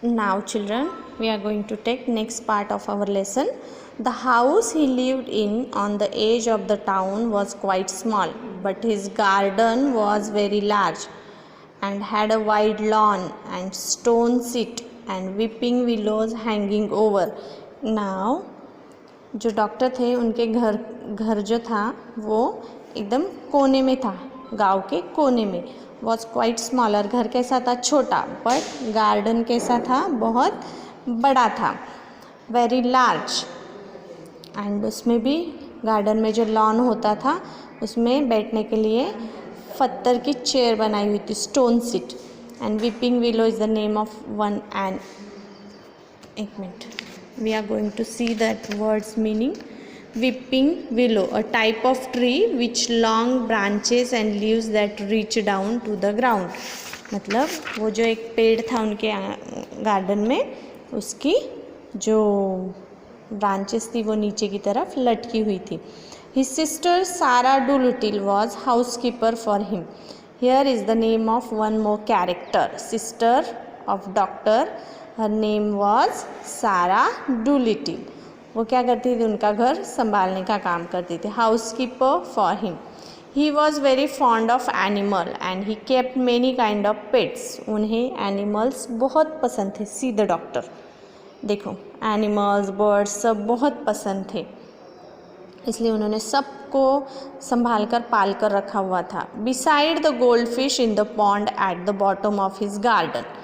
Now children, we are going to take next part of our lesson. The house he lived in on the edge of the town was quite small, but his garden was very large and had a wide lawn and stone seat and weeping willows hanging over. Now जो doctor थे उनके घर जो था वो एकदम कोने में था, गांव के कोने में. वॉज क्वाइट स्मॉलर, घर कैसा था, छोटा, बट गार्डन कैसा था, बहुत बड़ा था, वेरी लार्ज. एंड उसमें भी गार्डन में जो लॉन होता था उसमें बैठने के लिए पत्थर की चेयर बनाई हुई थी, stone seat. And weeping willow is the name of one. And एक minute, we are going to see that word's meaning. Weeping willow, a type of tree which long branches and leaves that reach down to the ground. मतलब वो जो एक पेड़ था उनके garden में, उसकी जो ब्रांचेस थी वो नीचे की तरफ लटकी हुई थी. His sister Sarah Doolittle was housekeeper for him. Here is the name of one more character, sister of doctor. Her name was Sarah Doolittle. वो क्या करती थी, उनका घर संभालने का काम करती थी. Housekeeper for him. He was very fond of animal and he kept many kind of pets. उन्हें animals बहुत पसंद थे. See the doctor. देखो animals, birds सब बहुत पसंद थे, इसलिए उन्होंने सबको संभाल कर पाल कर रखा हुआ था. Beside the goldfish in the pond at the bottom of his garden.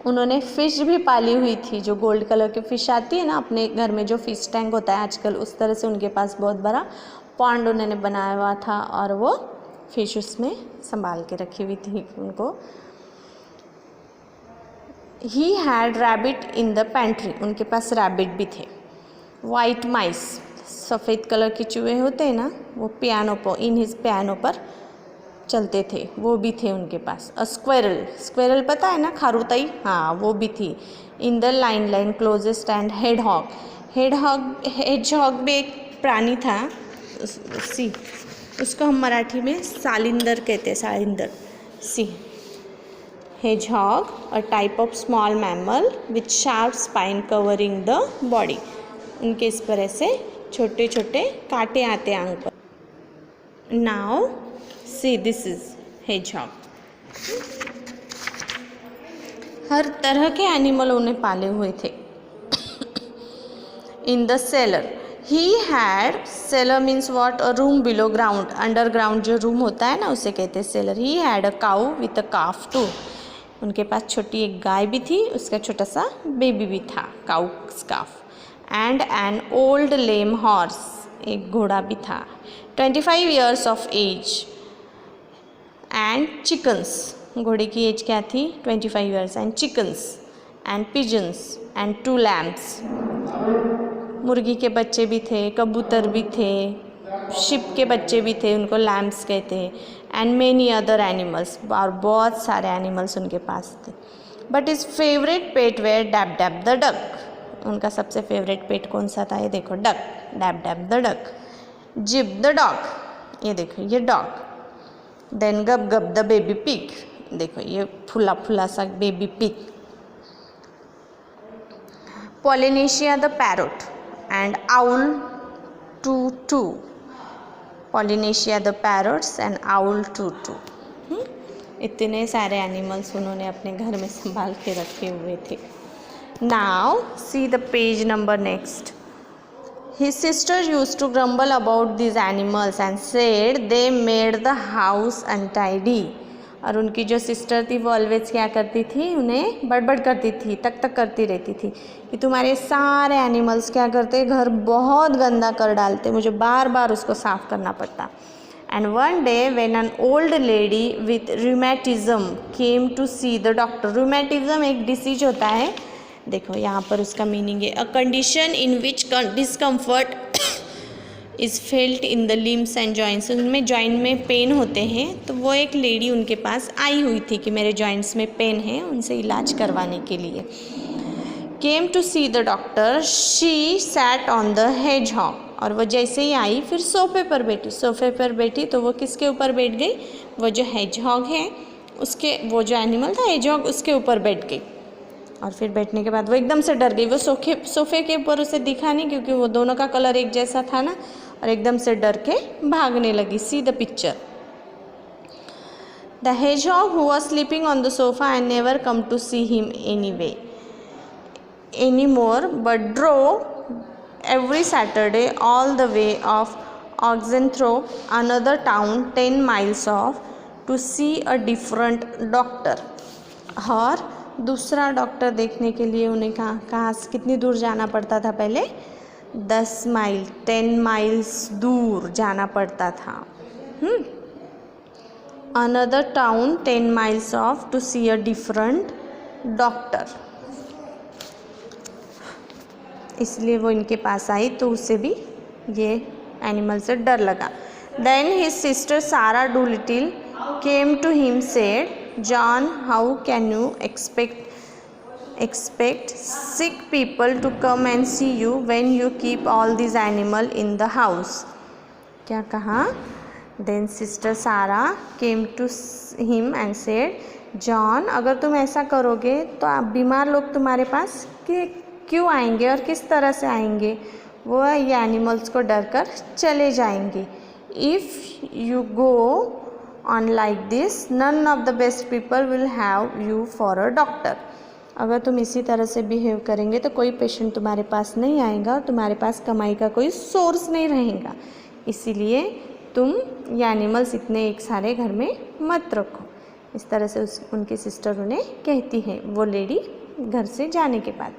उन्होंने फ़िश भी पाली हुई थी, जो गोल्ड कलर की फ़िश आती है ना, अपने घर में जो फ़िश टैंक होता है आजकल, उस तरह से उनके पास बहुत बड़ा पॉन्ड उन्होंने बनाया हुआ था और वो फ़िश उसमें संभाल के रखी हुई थी उनको. He had rabbit in the pantry. उनके पास रैबिट भी थे. वाइट माइस, सफ़ेद कलर के चूहे होते हैं ना, वो पियानो पर, इन हिज पियानो पर चलते थे, वो भी थे उनके पास. अ स्क्वेरल, स्क्वेरल पता है ना, खारुताई, हाँ वो भी थी. In the line closest. And hedgehog, hedgehog भी एक प्राणी था. सी, उसको हम मराठी में सालिंदर कहते हैं, सालिंदर. See, hedgehog, a type of small mammal with sharp spine covering the body. उनके इस पर ऐसे छोटे छोटे कांटे आते हैं आंख पर. Now see this is hedgehog. हर तरह के एनिमल उन्हें पाले हुए थे. In the cellar, he had, cellar means what, a room below ground, underground जो रूम होता है ना उसे कहते हैं cellar. He had a cow with a calf too. उनके पास छोटी एक गाय भी थी, उसका छोटा सा बेबी भी था, cow's calf. And an old lame horse, एक घोड़ा भी था. 25 years of age. And chickens, घोड़े की एज क्या थी, 25 years. And chickens and pigeons and 2 lambs. मुर्गी के बच्चे भी थे, कबूतर भी थे, शिप के बच्चे भी थे, उनको लैम्प्स कहते हैं. एंड मेनी अदर एनिमल्स, और बहुत सारे एनिमल्स उनके पास थे. But is favourite pet where Dab Dab the duck. उनका सबसे फेवरेट पेट कौन सा था, ये देखो, duck, Dab Dab the duck. Jip the dog, ये देखो ये डॉग. देन गब गब द बेबी पिग, देखो ये फुला फुला सा baby pig. Polynesia the parrot and owl Too Too. Polynesia the parrots and owl Too Too. इतने सारे एनिमल्स उन्होंने अपने घर में संभाल के रखे हुए थे. Now see the page number next. His sister used to grumble about these animals and said they made the house untidy. और उनकी जो सिस्टर थी वो ऑलवेज क्या करती थी, उन्हें बड़बड़ करती थी, तक तक करती रहती थी कि तुम्हारे सारे एनिमल्स क्या करते, घर बहुत गंदा कर डालते, मुझे बार बार उसको साफ़ करना पड़ता. And one day when an old lady with rheumatism came to see the doctor. Rheumatism एक डिसीज होता है, देखो यहाँ पर उसका मीनिंग है, a condition in which discomfort is felt in the limbs and joints. उनमें जॉइंट में पेन होते हैं, तो वो एक लेडी उनके पास आई हुई थी कि मेरे जॉइंट्स में पेन है, उनसे इलाज करवाने के लिए. Came to see the doctor. She sat on the hedgehog. और वो जैसे ही आई फिर सोफे पर बैठी. सोफे पर बैठी तो वो किसके ऊपर बैठ गई, वो जो हेजहॉग है उसके, वो जो एनिमल था हेजहॉग, उसके ऊपर बैठ गई. और फिर बैठने के बाद वो एकदम से डर गई। वो सोफे के ऊपर उसे दिखा नहीं, क्योंकि वो दोनों का कलर एक जैसा था ना, और एकदम से डर के भागने लगी। See the picture. The hedgehog who was sleeping on the sofa and never come to see him anymore, but drove every Saturday all the way of Oxenthorpe, another town 10 miles off, to see a different doctor. और दूसरा doctor देखने के लिए उन्हें कहाँ कितनी दूर जाना पड़ता था पहले? 10 माइल 10 माइल्स दूर जाना पड़ता था। Another town 10 miles off to see a different doctor. इसलिए वो इनके पास आई तो उसे भी ये एनिमल से डर लगा। Then his sister Sarah Doolittle came to him, said, John, how can you expect sick people to come and see you when you keep all these animals in the house? क्या कहा? Then sister Sarah came to him and said, John, अगर तुम ऐसा करोगे तो आप बीमार लोग तुम्हारे पास क्यों आएंगे और किस तरह से आएंगे? वो ये एनिमल्स को डर कर चले जाएंगे। If you go on like this, none of the best people will have you for a doctor. अगर तुम इसी तरह से बिहेव करेंगे तो कोई पेशेंट तुम्हारे पास नहीं आएगा और तुम्हारे पास कमाई का कोई सोर्स नहीं रहेगा। इसीलिए तुम ये एनिमल्स इतने एक सारे घर में मत रखो। इस तरह से उनकी सिस्टर उन्हें कहती है, वो लेडी घर से जाने के बाद।